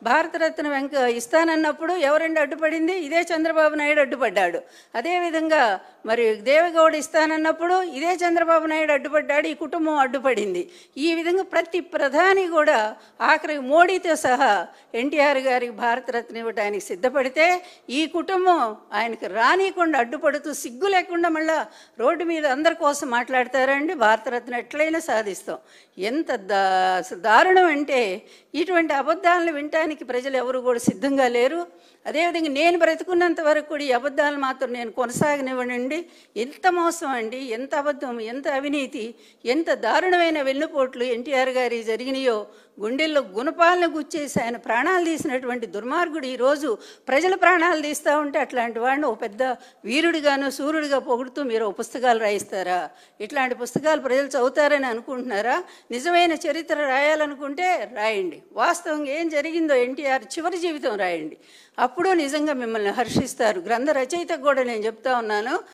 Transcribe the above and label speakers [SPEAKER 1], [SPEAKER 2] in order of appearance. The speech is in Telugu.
[SPEAKER 1] భారతరత్న ఇస్తానన్నప్పుడు ఎవరండి అడ్డుపడింది? ఇదే చంద్రబాబు నాయుడు అడ్డుపడ్డాడు. అదేవిధంగా మరి దేవెగౌడ ఇస్తానన్నప్పుడు ఇదే చంద్రబాబు నాయుడు అడ్డుపడ్డాడు, ఈ కుటుంబం అడ్డుపడింది. ఈ విధంగా ప్రతి ప్రధాని కూడా ఆఖరికి మోడీతో సహా ఎన్టీఆర్ గారికి భారతరత్న ఇవ్వడానికి సిద్ధపడితే ఈ కుటుంబం ఆయనకి రానియకుండా అడ్డుపడుతూ సిగ్గు లేకుండా మళ్ళా రోడ్డు మీద అందరి కోసం మాట్లాడతారండి. భారతరత్న ఎట్లయినా సాధిస్తాం. ఎంత దారుణం అంటే ఇటువంటి అబద్ధాలను వినటానికి ప్రజలు ఎవరు కూడా సిద్ధంగా లేరు. అదేవిధంగా నేను బ్రతుకున్నంత వరకు కూడా ఈ అబద్ధాలు మాత్రం నేను కొనసాగనివ్వనండి. ఎంత మోసం అండి, ఎంత అబద్ధం, ఎంత అవినీతి, ఎంత దారుణమైన వెన్నుపోట్లు ఎన్టీఆర్ గారి జరిగినాయో. గుండెల్లో గుణపాలను గుచ్చేసి ఆయన ప్రాణాలు తీసినటువంటి దుర్మార్గుడు ఈరోజు ప్రజల ప్రాణాలు తీస్తూ ఉంటే అట్లాంటి వాడిని ఒక పెద్ద వీరుడిగాను సూర్యుడిగా పొగుడుతూ మీరు పుస్తకాలు రాయిస్తారా? ఇట్లాంటి పుస్తకాలు ప్రజలు చదువుతారని అనుకుంటున్నారా? నిజమైన చరిత్ర రాయాలనుకుంటే రాయండి. వాస్తవంగా ఏం జరిగిందో ఎన్టీఆర్ చివరి జీవితం రాయండి. అప్పుడు నిజంగా మిమ్మల్ని హర్షిస్తారు. గ్రంథ రచయితకు కూడా నేను చెప్తా ఉన్నాను,